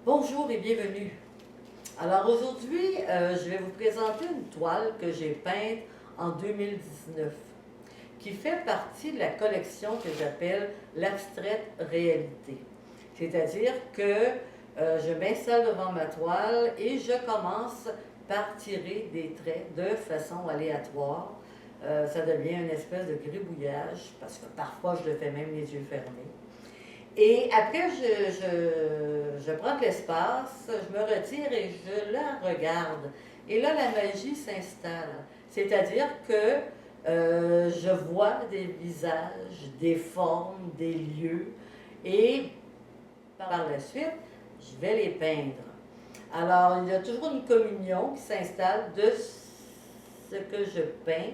Bonjour et bienvenue. Alors aujourd'hui, je vais vous présenter une toile que j'ai peinte en 2019 qui fait partie de la collection que j'appelle l'abstraite réalité. C'est-à-dire que je m'installe devant ma toile et je commence par tirer des traits de façon aléatoire. Ça devient une espèce de gribouillage parce que parfois je le fais même les yeux fermés. Et après, je prends de l'espace, je me retire et je la regarde. Et là, la magie s'installe. C'est-à-dire que je vois des visages, des formes, des lieux. Et par la suite, je vais les peindre. Alors, il y a toujours une communion qui s'installe de ce que je peins.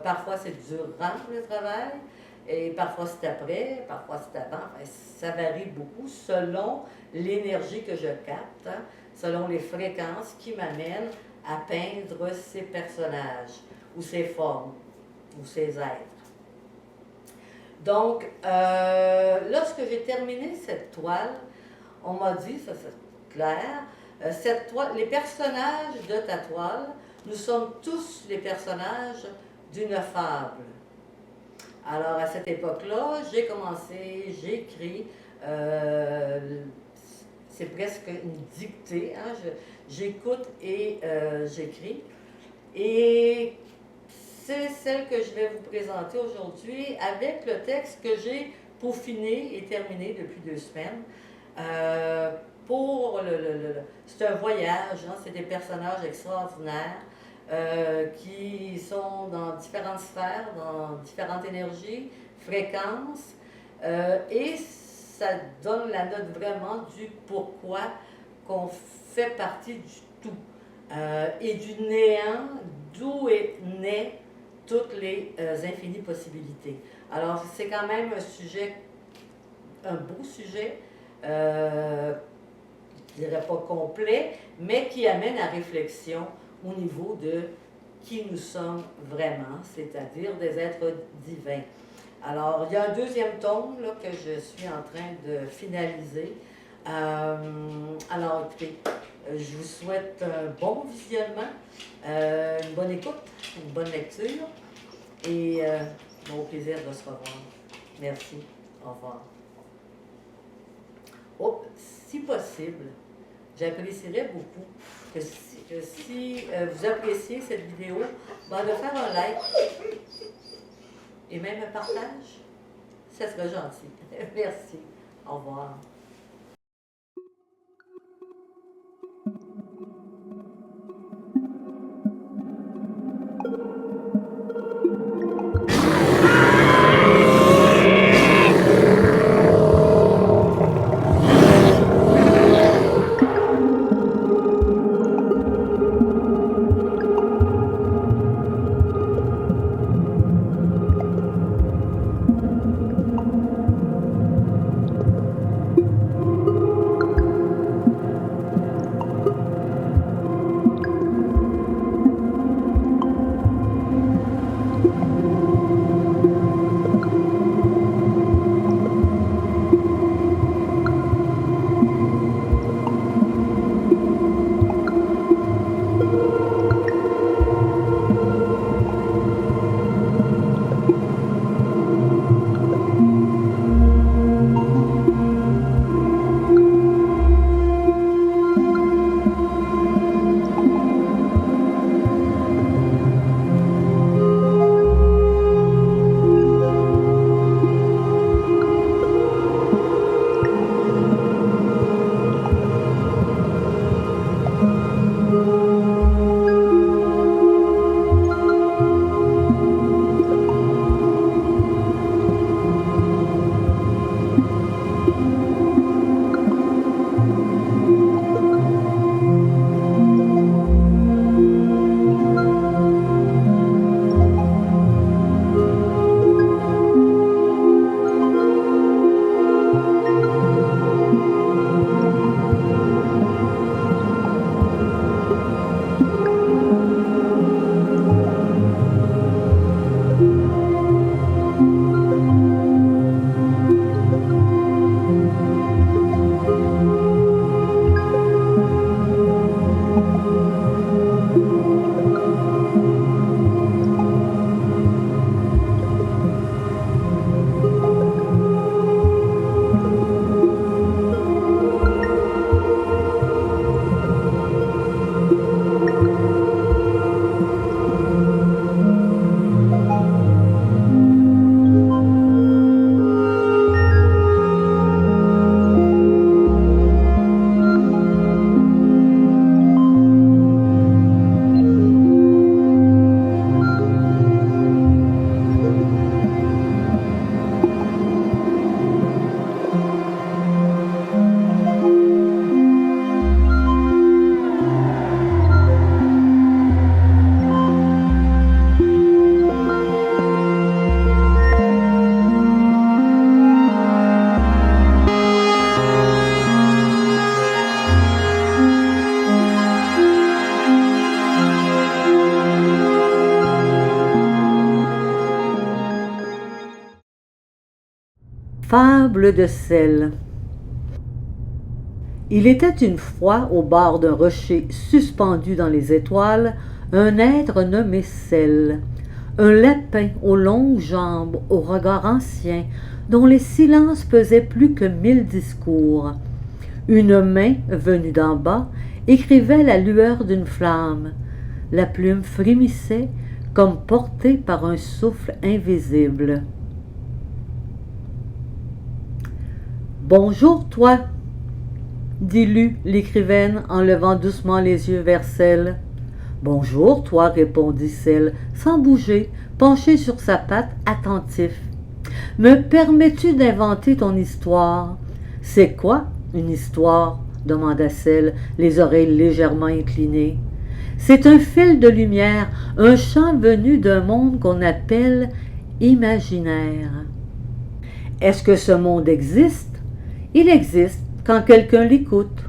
Parfois, c'est durant le travail. Et parfois c'est après, parfois c'est avant. Enfin, ça varie beaucoup selon l'énergie que je capte, hein, selon les fréquences qui m'amènent à peindre ces personnages, ou ces formes, ou ces êtres. Donc, lorsque j'ai terminé cette toile, on m'a dit, ça c'est clair, cette toile, les personnages de ta toile, nous sommes tous les personnages d'une fable. Alors, à cette époque-là, j'ai commencé, j'écris, c'est presque une dictée, hein, j'écoute et j'écris. Et c'est celle que je vais vous présenter aujourd'hui avec le texte que j'ai peaufiné et terminé depuis 2 semaines. C'est un voyage, hein, c'est des personnages extraordinaires. Qui sont dans différentes sphères, dans différentes énergies, fréquences, et ça donne la note vraiment du pourquoi qu'on fait partie du tout, et du néant d'où est né toutes les infinies possibilités. Alors c'est quand même un beau sujet, je ne dirais pas complet, mais qui amène à réflexion au niveau de qui nous sommes vraiment, c'est-à-dire des êtres divins. Alors, il y a un 2e tome là, que je suis en train de finaliser. Alors, écoutez, je vous souhaite un bon visionnement, une bonne écoute, une bonne lecture et au plaisir de se revoir. Merci, au revoir. Oh, si possible, j'apprécierais beaucoup que si vous appréciez cette vidéo, de faire un like et même un partage, ça serait gentil. Merci. Au revoir. Fable de Celle. Il était une fois, au bord d'un rocher suspendu dans les étoiles, un être nommé Celle, un lapin aux longues jambes, au regard ancien, dont les silences pesaient plus que 1000 discours. Une main, venue d'en bas, écrivait la lueur d'une flamme. La plume frémissait, comme portée par un souffle invisible. « Bonjour, toi !» dit Lu, l'écrivaine, en levant doucement les yeux vers Celle. « Bonjour, toi !» répondit Celle, sans bouger, penché sur sa patte, attentif. « Me permets-tu d'inventer ton histoire ?»« C'est quoi, une histoire ?» demanda Celle, les oreilles légèrement inclinées. « C'est un fil de lumière, un chant venu d'un monde qu'on appelle imaginaire. » « Est-ce que ce monde existe? » « Il existe quand quelqu'un l'écoute. »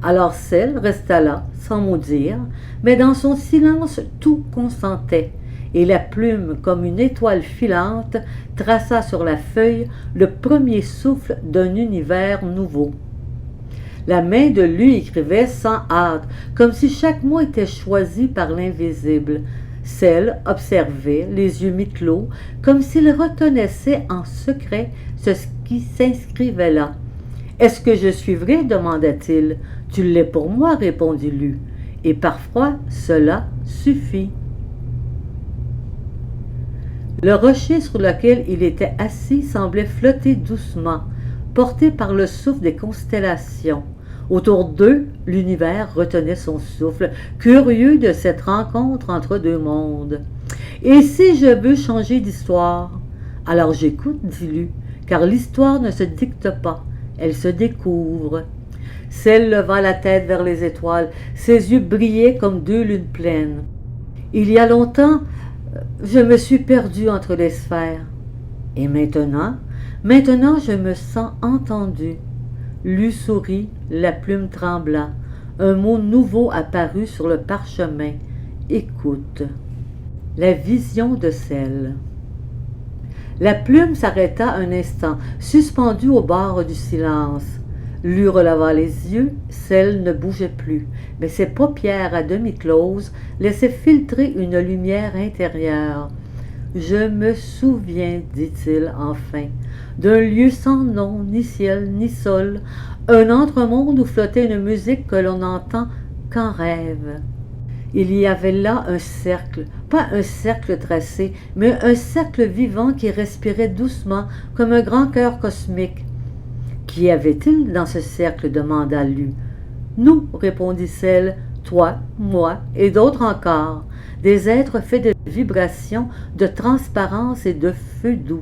Alors Celle resta là, sans mot dire, mais dans son silence tout consentait, et la plume, comme une étoile filante, traça sur la feuille le premier souffle d'un univers nouveau. La main de Lu écrivait sans hâte, comme si chaque mot était choisi par l'invisible. Celle observait, les yeux mi-clos, comme s'il reconnaissait en secret ce qui s'inscrivait là. « Est-ce que je suis vrai ?» demanda-t-il. « Tu l'es pour moi, » répondit Lu. « Et parfois, cela suffit. » Le rocher sur lequel il était assis semblait flotter doucement, porté par le souffle des constellations. Autour d'eux, l'univers retenait son souffle, curieux de cette rencontre entre deux mondes. « Et si je veux changer d'histoire? »« Alors j'écoute, » dit Lu, « car l'histoire ne se dicte pas. Elle se découvre. » Celle leva la tête vers les étoiles. Ses yeux brillaient comme deux lunes pleines. « Il y a longtemps, je me suis perdue entre les sphères. Et maintenant, je me sens entendue. » Lu sourit, la plume trembla. Un mot nouveau apparut sur le parchemin. « Écoute. » La vision de Celle. La plume s'arrêta un instant, suspendue au bord du silence. Lu releva les yeux, Celle ne bougeait plus, mais ses paupières à demi closes laissaient filtrer une lumière intérieure. « Je me souviens, dit-il enfin, d'un lieu sans nom, ni ciel, ni sol, un entremonde où flottait une musique que l'on n'entend qu'en rêve. » Il y avait là un cercle, pas un cercle tracé, mais un cercle vivant qui respirait doucement comme un grand cœur cosmique. « Qui avait-il dans ce cercle ?» demanda Lu. « Nous, répondit Celle, toi, moi et d'autres encore, des êtres faits de vibrations, de transparence et de feu doux.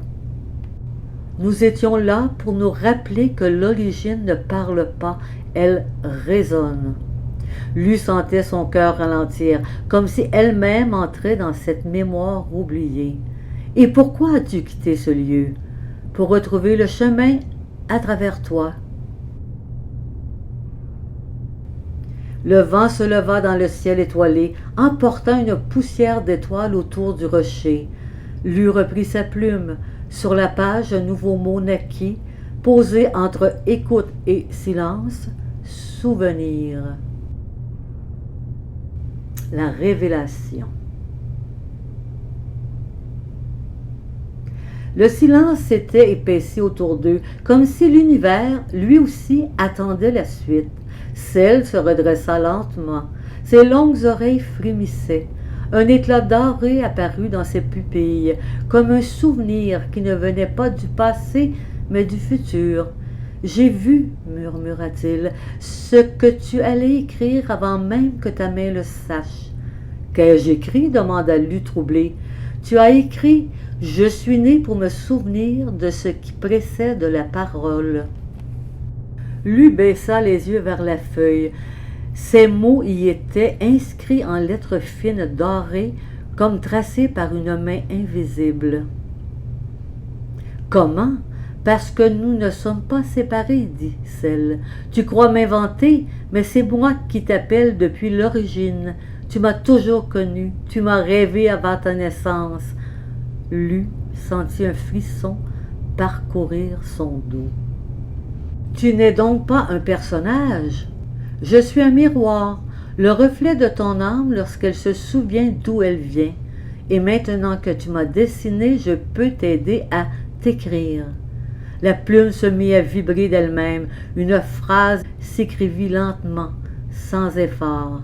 Nous étions là pour nous rappeler que l'origine ne parle pas, elle résonne. » Lu sentait son cœur ralentir, comme si elle-même entrait dans cette mémoire oubliée. « Et pourquoi as-tu quitté ce lieu? »« Pour retrouver le chemin à travers toi. » Le vent se leva dans le ciel étoilé, emportant une poussière d'étoiles autour du rocher. Lu reprit sa plume. Sur la page, un nouveau mot naquit, posé entre écoute et silence, souvenir. La révélation. Le silence s'était épaissi autour d'eux, comme si l'univers, lui aussi, attendait la suite. Celle se redressa lentement. Ses longues oreilles frémissaient. Un éclat doré apparut dans ses pupilles, comme un souvenir qui ne venait pas du passé, mais du futur. « J'ai vu, murmura-t-il, ce que tu allais écrire avant même que ta main le sache. »« Qu'ai-je écrit ?» demanda Lu troublé. « Tu as écrit « Je suis né pour me souvenir de ce qui précède la parole. » Lu baissa les yeux vers la feuille. Ces mots y étaient inscrits en lettres fines dorées, comme tracés par une main invisible. « Comment ? Parce que nous ne sommes pas séparés, dit Celle. Tu crois m'inventer, mais c'est moi qui t'appelle depuis l'origine. Tu m'as toujours connu, tu m'as rêvé avant ta naissance. » Lu sentit un frisson parcourir son dos. Tu n'es donc pas un personnage. Je suis un miroir, le reflet de ton âme lorsqu'elle se souvient d'où elle vient. Et maintenant que tu m'as dessiné, je peux t'aider à t'écrire. La plume se mit à vibrer d'elle-même. Une phrase s'écrivit lentement, sans effort.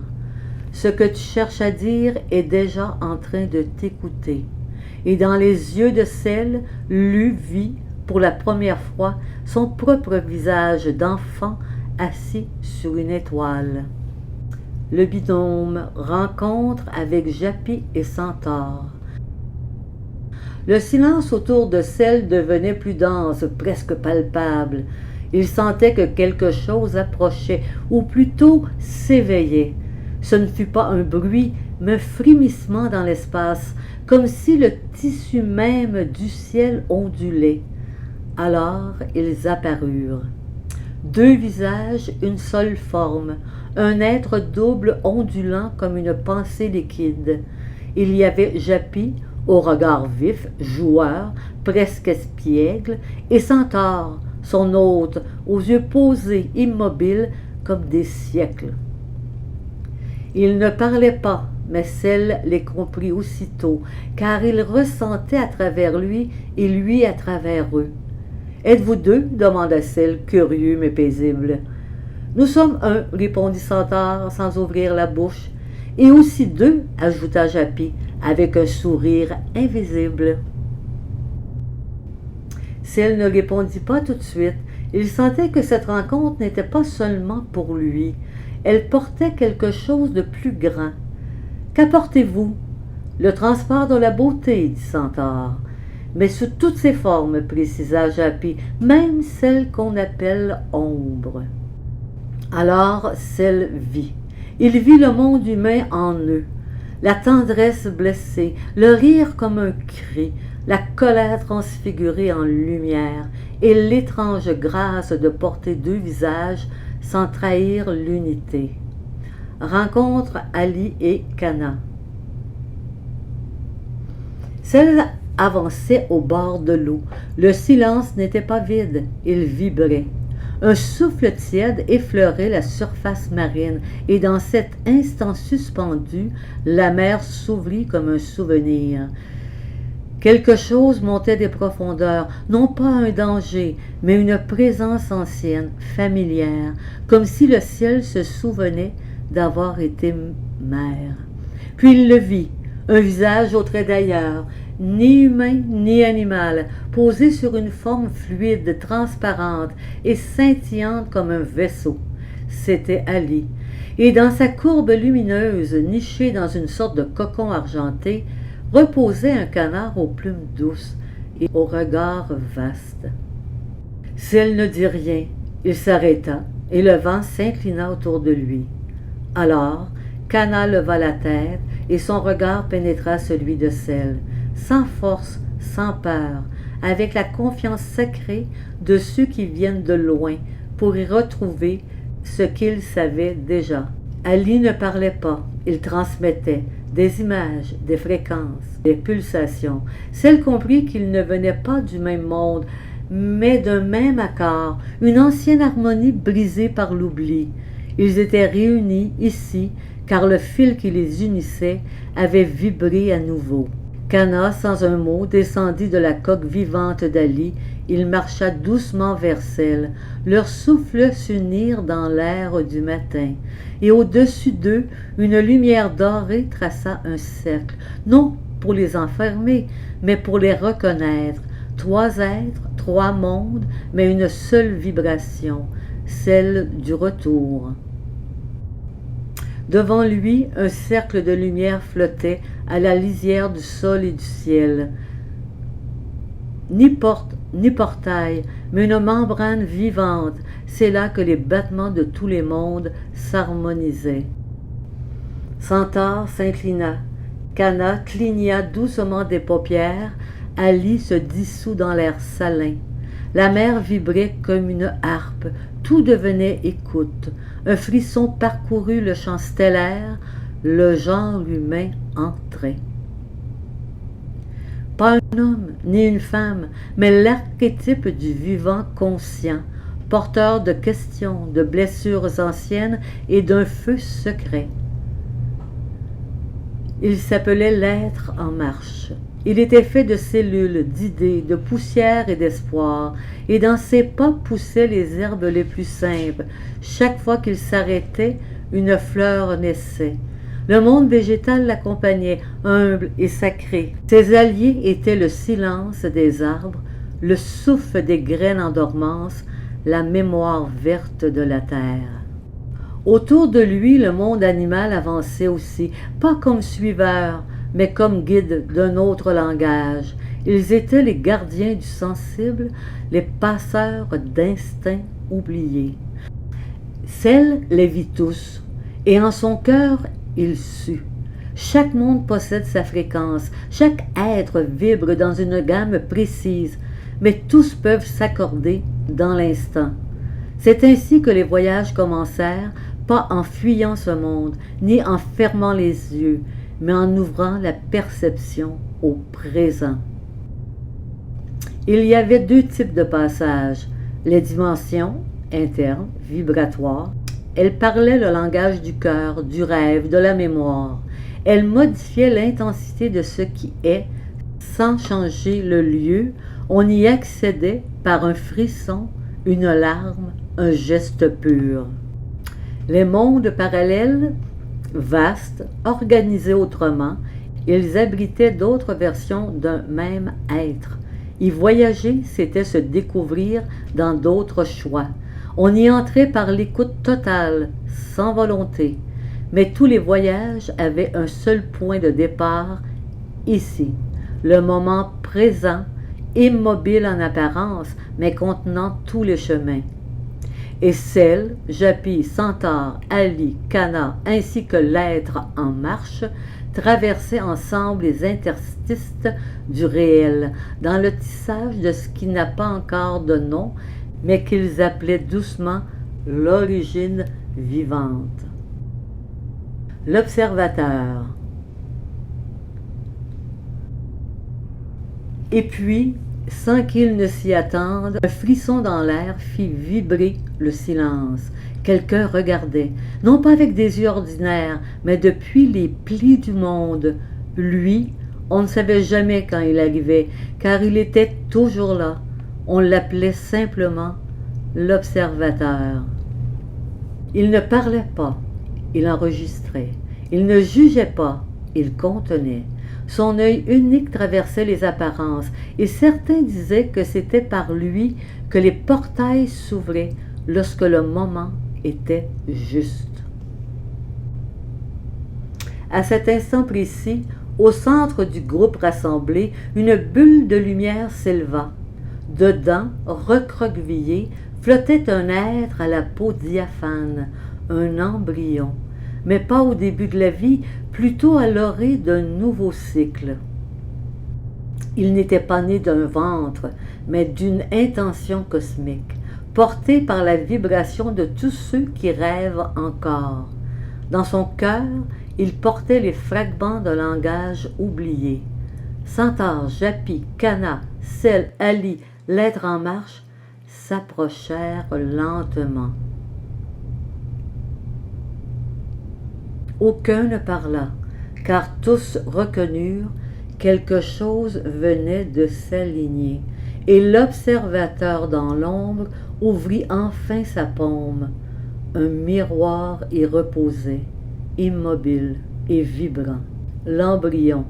Ce que tu cherches à dire est déjà en train de t'écouter. Et dans les yeux de celle, Lu vit pour la première fois son propre visage d'enfant assis sur une étoile. Le binôme rencontre avec Japy et Centaure. Le silence autour de celle devenait plus dense, presque palpable. Il sentait que quelque chose approchait, ou plutôt s'éveillait. Ce ne fut pas un bruit, mais un frémissement dans l'espace, comme si le tissu même du ciel ondulait. Alors ils apparurent. Deux visages, une seule forme, un être double ondulant comme une pensée liquide. Il y avait Japy, au regard vif, joueur, presque espiègle, et Centaure, son hôte, aux yeux posés, immobiles, comme des siècles. Il ne parlait pas, mais celle les comprit aussitôt, car il ressentait à travers lui et lui à travers eux. « Êtes-vous deux? » demanda celle, curieux mais paisible. « Nous sommes un, » répondit Centaure sans ouvrir la bouche. « Et aussi deux, » ajouta Japy, avec un sourire invisible. Celle ne répondit pas tout de suite. Il sentait que cette rencontre n'était pas seulement pour lui. Elle portait quelque chose de plus grand. « Qu'apportez-vous? »« Le transport de la beauté, » dit Centaure. « Mais sous toutes ses formes, » précisa Japy, « même celle qu'on appelle ombre. » Alors celle vit. Il vit le monde humain en eux, la tendresse blessée, le rire comme un cri, la colère transfigurée en lumière, et l'étrange grâce de porter deux visages sans trahir l'unité. Rencontre Ali et Cana. Celle avançait au bord de l'eau. Le silence n'était pas vide, il vibrait. Un souffle tiède effleurait la surface marine, et dans cet instant suspendu, la mer s'ouvrit comme un souvenir. Quelque chose montait des profondeurs, non pas un danger, mais une présence ancienne, familière, comme si le ciel se souvenait d'avoir été mère. Puis il le vit, un visage au trait d'ailleurs, ni humain ni animal, posé sur une forme fluide, transparente et scintillante comme un vaisseau. C'était Ali, et dans sa courbe lumineuse, nichée dans une sorte de cocon argenté, reposait un canard aux plumes douces et au regard vaste. Si elle ne dit rien, il s'arrêta, et le vent s'inclina autour de lui. Alors, Cana leva la tête, et son regard pénétra celui de celle, sans force, sans peur, avec la confiance sacrée de ceux qui viennent de loin pour y retrouver ce qu'ils savaient déjà. Ali ne parlait pas, il transmettait des images, des fréquences, des pulsations. Celle comprit qu'ils ne venaient pas du même monde, mais d'un même accord, une ancienne harmonie brisée par l'oubli. Ils étaient réunis ici, car le fil qui les unissait avait vibré à nouveau. Cana, sans un mot, descendit de la coque vivante d'Ali. Il marcha doucement vers celle. Leurs souffles s'unirent dans l'air du matin. Et au-dessus d'eux, une lumière dorée traça un cercle, non pour les enfermer, mais pour les reconnaître. Trois êtres, trois mondes, mais une seule vibration, celle du retour. Devant lui, un cercle de lumière flottait à la lisière du sol et du ciel. Ni porte, ni portail, mais une membrane vivante. C'est là que les battements de tous les mondes s'harmonisaient. Centaure s'inclina. Cana cligna doucement des paupières. Ali se dissout dans l'air salin. La mer vibrait comme une harpe. Tout devenait écoute. Un frisson parcourut le champ stellaire. Le genre humain entrait. Pas un homme, ni une femme, mais l'archétype du vivant conscient, porteur de questions, de blessures anciennes et d'un feu secret. Il s'appelait l'être en marche. Il était fait de cellules, d'idées, de poussière et d'espoir, et dans ses pas poussaient les herbes les plus simples. Chaque fois qu'il s'arrêtait, une fleur naissait. Le monde végétal l'accompagnait, humble et sacré. Ses alliés étaient le silence des arbres, le souffle des graines en dormance, la mémoire verte de la terre. Autour de lui, le monde animal avançait aussi, pas comme suiveurs, mais comme guides d'un autre langage. Ils étaient les gardiens du sensible, les passeurs d'instincts oubliés. Celle les vit tous, et en son cœur, il sut. Chaque monde possède sa fréquence, chaque être vibre dans une gamme précise, mais tous peuvent s'accorder dans l'instant. C'est ainsi que les voyages commencèrent, pas en fuyant ce monde, ni en fermant les yeux, mais en ouvrant la perception au présent. Il y avait deux types de passages, les dimensions internes, vibratoires. Elles parlaient le langage du cœur, du rêve, de la mémoire. Elles modifiaient l'intensité de ce qui est, sans changer le lieu. On y accédait par un frisson, une larme, un geste pur. Les mondes parallèles, vastes, organisés autrement, ils abritaient d'autres versions d'un même être. Y voyager, c'était se découvrir dans d'autres choix. On y entrait par l'écoute totale, sans volonté. Mais tous les voyages avaient un seul point de départ, ici, le moment présent, immobile en apparence, mais contenant tous les chemins. Et Celle, Japi, Centaure, Ali, Cana, ainsi que l'être en marche, traversaient ensemble les interstices du réel, dans le tissage de ce qui n'a pas encore de nom, mais qu'ils appelaient doucement l'origine vivante. L'observateur. Et puis, sans qu'il ne s'y attende, un frisson dans l'air fit vibrer le silence. Quelqu'un regardait, non pas avec des yeux ordinaires, mais depuis les plis du monde. Lui, on ne savait jamais quand il arrivait, car il était toujours là. On l'appelait simplement l'observateur. Il ne parlait pas, il enregistrait. Il ne jugeait pas, il contenait. Son œil unique traversait les apparences, et certains disaient que c'était par lui que les portails s'ouvraient lorsque le moment était juste. À cet instant précis, au centre du groupe rassemblé, une bulle de lumière s'éleva. Dedans, recroquevillé, flottait un être à la peau diaphane, un embryon, mais pas au début de la vie, plutôt à l'orée d'un nouveau cycle. Il n'était pas né d'un ventre, mais d'une intention cosmique, porté par la vibration de tous ceux qui rêvent encore. Dans son cœur, il portait les fragments d'un langage oublié. Centaure, Japi, Cana, Celle, Ali, l'être en marche s'approchèrent lentement. Aucun ne parla, car tous reconnurent quelque chose venait de s'aligner, et l'observateur dans l'ombre ouvrit enfin sa paume. Un miroir y reposait, immobile et vibrant. L'embryon.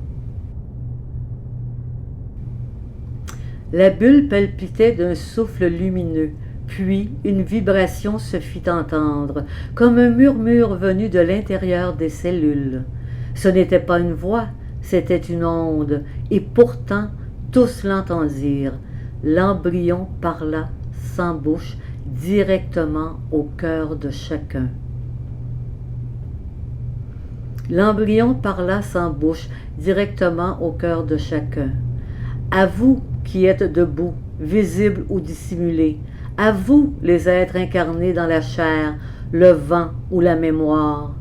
La bulle palpitait d'un souffle lumineux, puis une vibration se fit entendre, comme un murmure venu de l'intérieur des cellules. Ce n'était pas une voix, c'était une onde, et pourtant tous l'entendirent. L'embryon parla sans bouche, directement au cœur de chacun. L'embryon parla sans bouche, directement au cœur de chacun. À vous qui êtes debout, visibles ou dissimulés, à vous les êtres incarnés dans la chair, le vent ou la mémoire,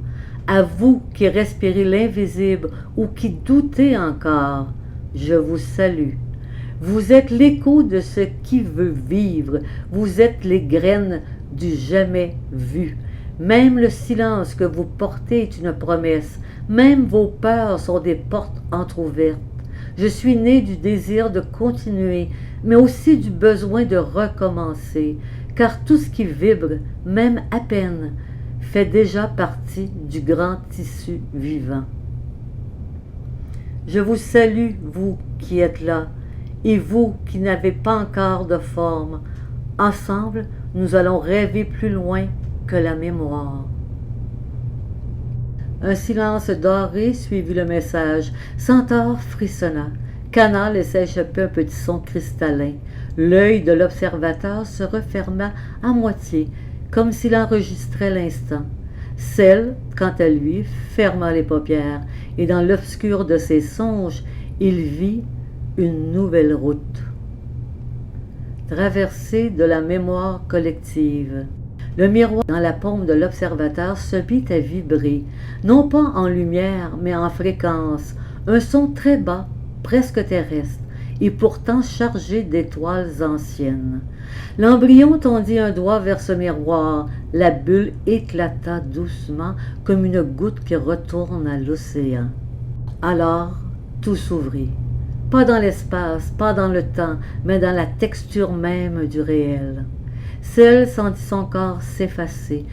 à vous qui respirez l'invisible ou qui doutez encore, je vous salue. Vous êtes l'écho de ce qui veut vivre, vous êtes les graines du jamais vu. Même le silence que vous portez est une promesse, même vos peurs sont des portes entr'ouvertes. Je suis né du désir de continuer, mais aussi du besoin de recommencer, car tout ce qui vibre, même à peine, fait déjà partie du grand tissu vivant. Je vous salue, vous qui êtes là, et vous qui n'avez pas encore de forme. Ensemble, nous allons rêver plus loin que la mémoire. Un silence doré suivit le message. Centaure frissonna. Cana laissa échapper un petit son cristallin. L'œil de l'observateur se referma à moitié, comme s'il enregistrait l'instant. Celle, quant à lui, ferma les paupières, et dans l'obscur de ses songes, il vit une nouvelle route. Traversée de la mémoire collective. Le miroir dans la paume de l'observateur se mit à vibrer, non pas en lumière, mais en fréquence, un son très bas, presque terrestre, et pourtant chargé d'étoiles anciennes. L'embryon tendit un doigt vers ce miroir, la bulle éclata doucement comme une goutte qui retourne à l'océan. Alors, tout s'ouvrit. Pas dans l'espace, pas dans le temps, mais dans la texture même du réel. Celle sentit son corps s'effacer,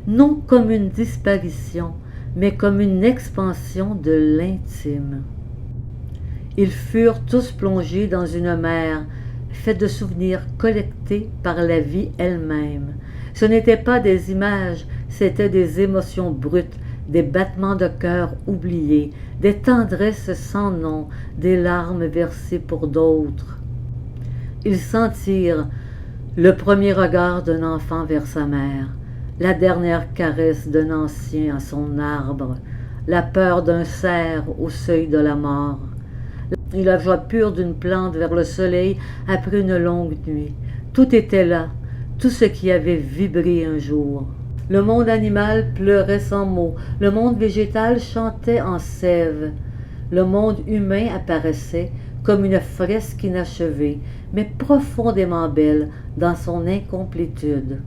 non comme une disparition, mais comme une expansion de l'intime. Ils furent tous plongés dans une mer, faite de souvenirs collectés par la vie elle-même. Ce n'étaient pas des images, c'étaient des émotions brutes, des battements de cœur oubliés, des tendresses sans nom, des larmes versées pour d'autres. Ils sentirent le premier regard d'un enfant vers sa mère, la dernière caresse d'un ancien à son arbre, la peur d'un cerf au seuil de la mort, et la joie pure d'une plante vers le soleil après une longue nuit. Tout était là, tout ce qui avait vibré un jour. Le monde animal pleurait sans mots, le monde végétal chantait en sève, le monde humain apparaissait comme une fresque inachevée, mais profondément belle dans son incomplétude.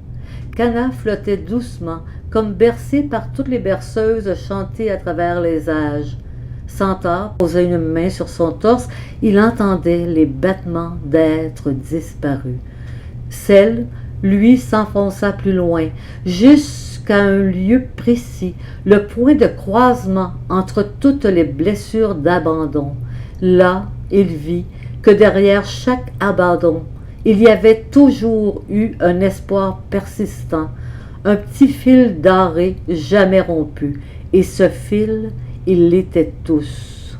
Cana flottait doucement, comme bercée par toutes les berceuses chantées à travers les âges. Centaure posait une main sur son torse, il entendait les battements d'êtres disparus. Celle, lui, s'enfonça plus loin, jusqu'à un lieu précis, le point de croisement entre toutes les blessures d'abandon. Là, il vit que derrière chaque abandon, il y avait toujours eu un espoir persistant, un petit fil doré jamais rompu, et ce fil, ils l'étaient tous.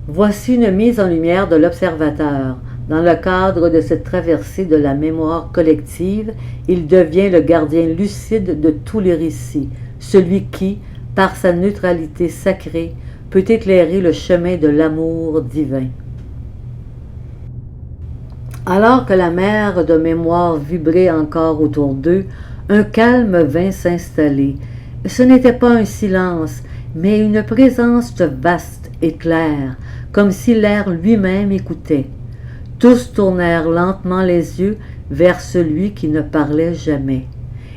Voici une mise en lumière de l'observateur. Dans le cadre de cette traversée de la mémoire collective, il devient le gardien lucide de tous les récits, celui qui, par sa neutralité sacrée, peut éclairer le chemin de l'amour divin. Alors que la mer de mémoire vibrait encore autour d'eux, un calme vint s'installer. Ce n'était pas un silence, mais une présence vaste et claire, comme si l'air lui-même écoutait. Tous tournèrent lentement les yeux vers celui qui ne parlait jamais.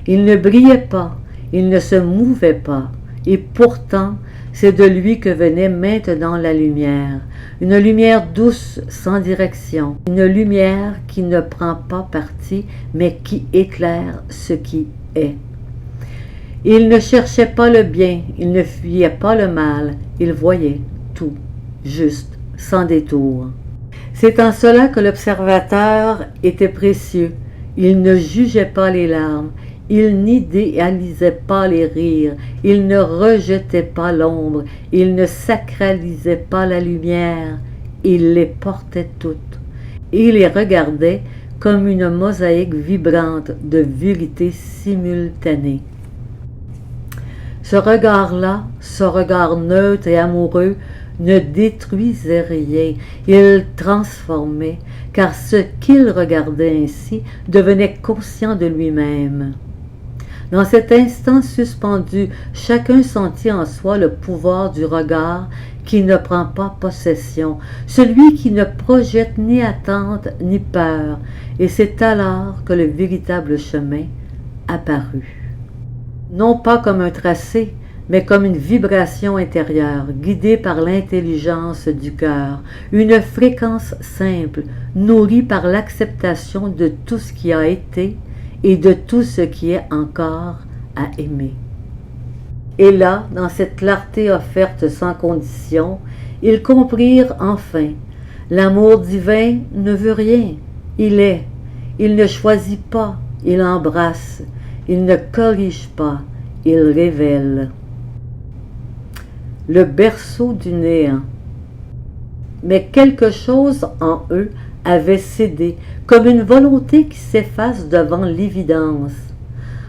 Il ne brillait pas, il ne se mouvait pas, et pourtant, c'est de lui que venait maintenant la lumière, une lumière douce sans direction, une lumière qui ne prend pas parti, mais qui éclaire ce qui est. Il ne cherchait pas le bien, il ne fuyait pas le mal, il voyait tout, juste, sans détour. C'est en cela que l'observateur était précieux. Il ne jugeait pas les larmes, il n'idéalisait pas les rires, il ne rejetait pas l'ombre, il ne sacralisait pas la lumière, il les portait toutes. Et les regardait comme une mosaïque vibrante de vérités simultanées. Ce regard-là, ce regard neutre et amoureux, ne détruisait rien, il transformait, car ce qu'il regardait ainsi devenait conscient de lui-même. Dans cet instant suspendu, chacun sentit en soi le pouvoir du regard qui ne prend pas possession, celui qui ne projette ni attente ni peur, et c'est alors que le véritable chemin apparut. Non pas comme un tracé, mais comme une vibration intérieure, guidée par l'intelligence du cœur, une fréquence simple, nourrie par l'acceptation de tout ce qui a été et de tout ce qui est encore à aimer. Et là, dans cette clarté offerte sans condition, ils comprirent enfin, l'amour divin ne veut rien, il est, il ne choisit pas, il embrasse, il ne corrige pas, il révèle. Le berceau du néant. Mais quelque chose en eux avait cédé, comme une volonté qui s'efface devant l'évidence.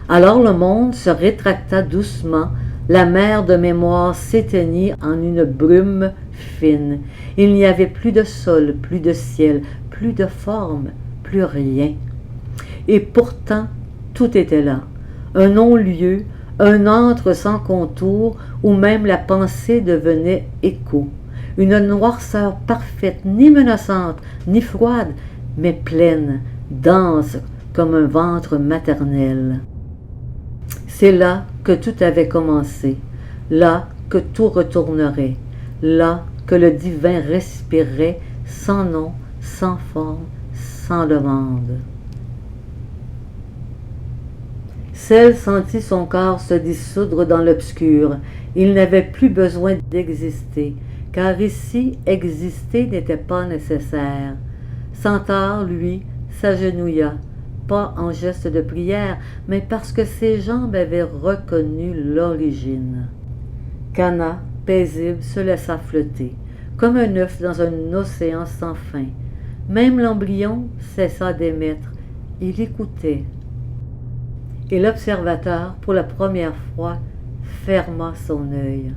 Alors le monde se rétracta doucement, la mer de mémoire s'éteignit en une brume fine. Il n'y avait plus de sol, plus de ciel, plus de forme, plus rien. Et pourtant, tout était là, un non-lieu, un antre sans contour où même la pensée devenait écho, une noirceur parfaite, ni menaçante, ni froide, mais pleine, dense comme un ventre maternel. C'est là que tout avait commencé, là que tout retournerait, là que le divin respirerait sans nom, sans forme, sans demande. Celle sentit son corps se dissoudre dans l'obscur. Il n'avait plus besoin d'exister, car ici, exister n'était pas nécessaire. Centaure, lui, s'agenouilla, pas en geste de prière, mais parce que ses jambes avaient reconnu l'origine. Cana, paisible, se laissa flotter, comme un œuf dans un océan sans fin. Même l'embryon cessa d'émettre. Il écoutait. Et l'observateur, pour la première fois, ferma son œil.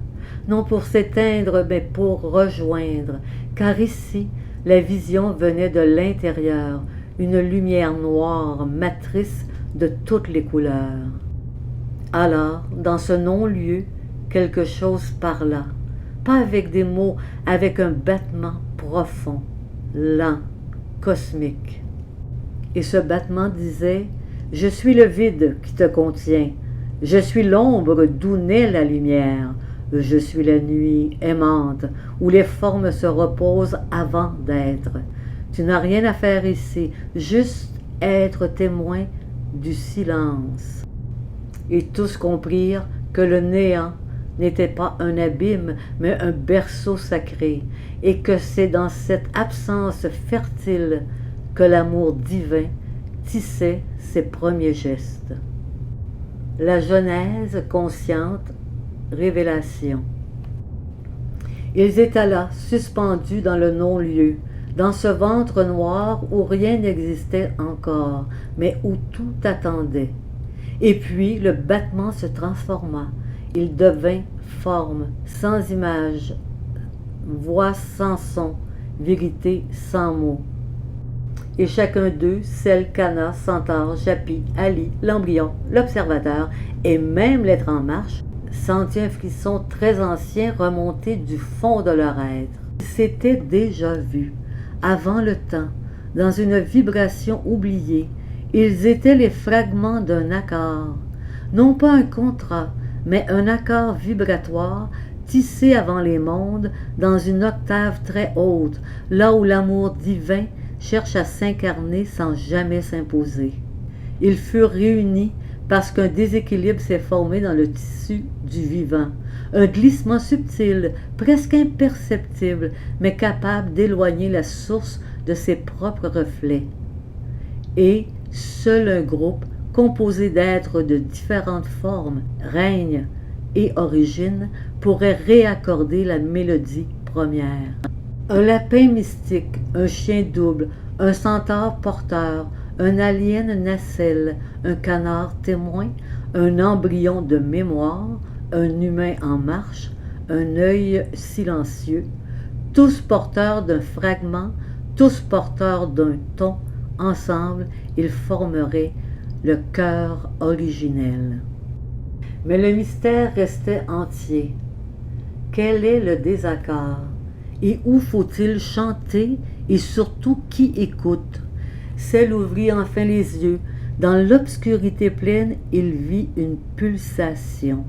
Non pour s'éteindre, mais pour rejoindre, car ici, la vision venait de l'intérieur, une lumière noire, matrice de toutes les couleurs. Alors, dans ce non-lieu, quelque chose parla, pas avec des mots, avec un battement profond, lent, cosmique. Et ce battement disait: « Je suis le vide qui te contient, je suis l'ombre d'où naît la lumière, je suis la nuit aimante où les formes se reposent avant d'être. Tu n'as rien à faire ici, juste être témoin du silence. » Et tous comprirent que le néant n'était pas un abîme, mais un berceau sacré, et que c'est dans cette absence fertile que l'amour divin tissait ses premiers gestes. La Genèse consciente, révélation. Ils étaient là, suspendus dans le non-lieu, dans ce ventre noir où rien n'existait encore, mais où tout attendait. Et puis le battement se transforma. Il devint forme, sans image, voix sans son, vérité sans mots. Et chacun d'eux, Celle, Cana, Centaure, Japi, Ali, l'embryon, l'observateur et même l'être en marche, sentit un frisson très ancien remonter du fond de leur être. Ils s'étaient déjà vus, avant le temps, dans une vibration oubliée. Ils étaient les fragments d'un accord, non pas un contrat, mais un accord vibratoire tissé avant les mondes dans une octave très haute, là où l'amour divin cherche à s'incarner sans jamais s'imposer. Ils furent réunis parce qu'un déséquilibre s'est formé dans le tissu du vivant, un glissement subtil, presque imperceptible, mais capable d'éloigner la source de ses propres reflets. Et seul un groupe, composé d'êtres de différentes formes, règne et origine, pourrait réaccorder la mélodie première. Un lapin mystique, un chien double, un centaure porteur, un alien nacelle, un canard témoin, un embryon de mémoire, un humain en marche, un œil silencieux, tous porteurs d'un fragment, tous porteurs d'un ton, ensemble, ils formeraient le cœur originel. Mais le mystère restait entier. Quel est le désaccord? Et où faut-il chanter? Et surtout, qui écoute? Celle ouvrit enfin les yeux. Dans l'obscurité pleine, il vit une pulsation.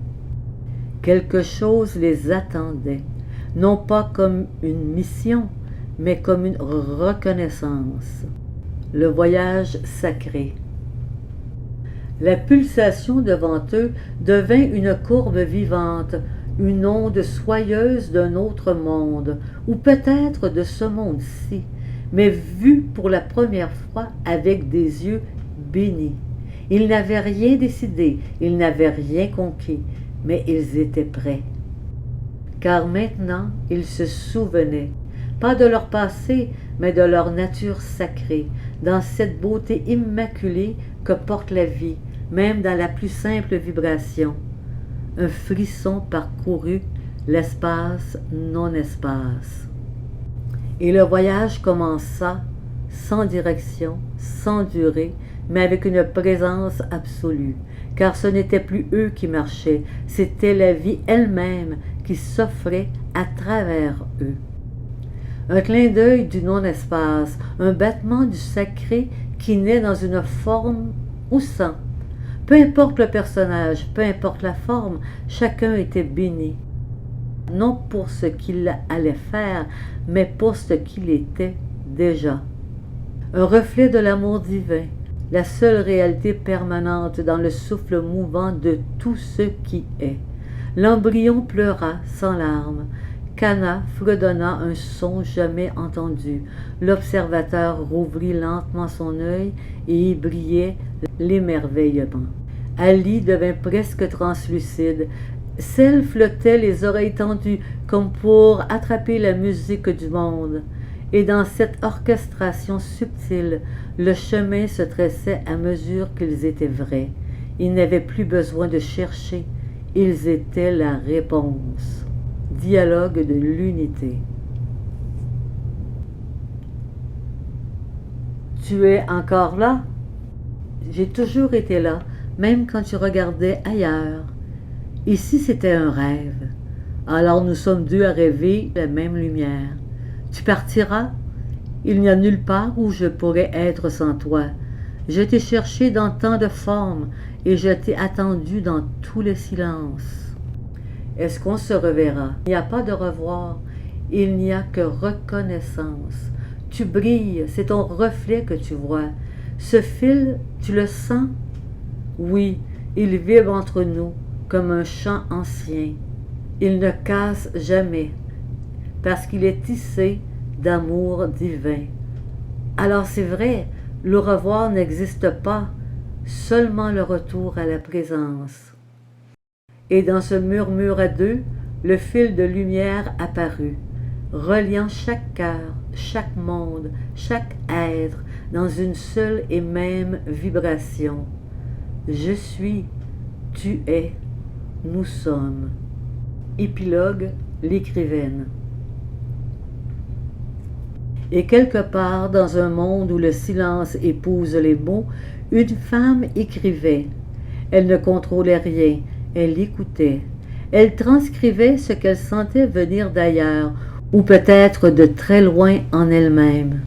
Quelque chose les attendait, non pas comme une mission, mais comme une reconnaissance. Le voyage sacré. La pulsation devant eux devint une courbe vivante, une onde soyeuse d'un autre monde, ou peut-être de ce monde-ci, mais vue pour la première fois avec des yeux bénis. Ils n'avaient rien décidé, ils n'avaient rien conquis, mais ils étaient prêts. Car maintenant, ils se souvenaient, pas de leur passé, mais de leur nature sacrée, dans cette beauté immaculée que porte la vie, même dans la plus simple vibration. Un frisson parcourut l'espace non-espace. Et le voyage commença sans direction, sans durée, mais avec une présence absolue, car ce n'était plus eux qui marchaient, c'était la vie elle-même qui s'offrait à travers eux. Un clin d'œil du non-espace, un battement du sacré qui naît dans une forme ou sans. Peu importe le personnage, peu importe la forme, chacun était béni. Non pour ce qu'il allait faire, mais pour ce qu'il était déjà. Un reflet de l'amour divin, la seule réalité permanente dans le souffle mouvant de tout ce qui est. L'embryon pleura sans larmes. Cana fredonna un son jamais entendu. L'observateur rouvrit lentement son œil et y brillait l'émerveillement. Ali devint presque translucide. Celle flottait les oreilles tendues comme pour attraper la musique du monde. Et dans cette orchestration subtile, le chemin se tressait à mesure qu'ils étaient vrais. Ils n'avaient plus besoin de chercher. Ils étaient la réponse. Dialogue de l'unité. Tu es encore là? J'ai toujours été là, même quand tu regardais ailleurs. Ici, c'était un rêve. Alors nous sommes deux à rêver la même lumière. Tu partiras? Il n'y a nulle part où je pourrais être sans toi. Je t'ai cherché dans tant de formes et je t'ai attendu dans tous les silences. Est-ce qu'on se reverra? Il n'y a pas de revoir, il n'y a que reconnaissance. Tu brilles, c'est ton reflet que tu vois. Ce fil, tu le sens? Oui, il vibre entre nous comme un chant ancien. Il ne casse jamais, parce qu'il est tissé d'amour divin. Alors c'est vrai, le revoir n'existe pas, seulement le retour à la présence. Et dans ce murmure à deux, le fil de lumière apparut, reliant chaque cœur, chaque monde, chaque être dans une seule et même vibration. Je suis, tu es, nous sommes. Épilogue, l'écrivaine. Et quelque part dans un monde où le silence épouse les mots, une femme écrivait. Elle ne contrôlait rien. Elle écoutait. Elle transcrivait ce qu'elle sentait venir d'ailleurs, ou peut-être de très loin en elle-même.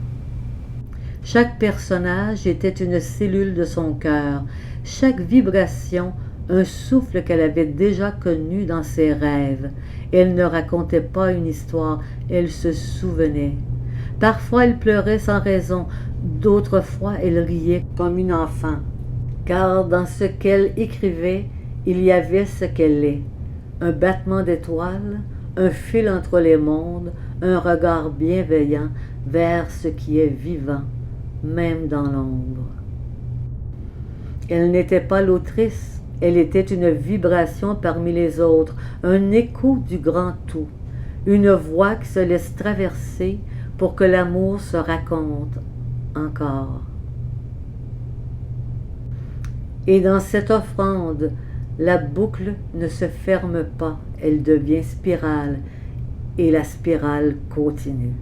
Chaque personnage était une cellule de son cœur, chaque vibration un souffle qu'elle avait déjà connu dans ses rêves. Elle ne racontait pas une histoire, elle se souvenait. Parfois elle pleurait sans raison, d'autres fois elle riait comme une enfant, car dans ce qu'elle écrivait, il y avait ce qu'elle est, un battement d'étoiles, un fil entre les mondes, un regard bienveillant vers ce qui est vivant, même dans l'ombre. Elle n'était pas l'autrice, elle était une vibration parmi les autres, un écho du grand tout, une voix qui se laisse traverser pour que l'amour se raconte encore. Et dans cette offrande, la boucle ne se ferme pas, elle devient spirale, et la spirale continue.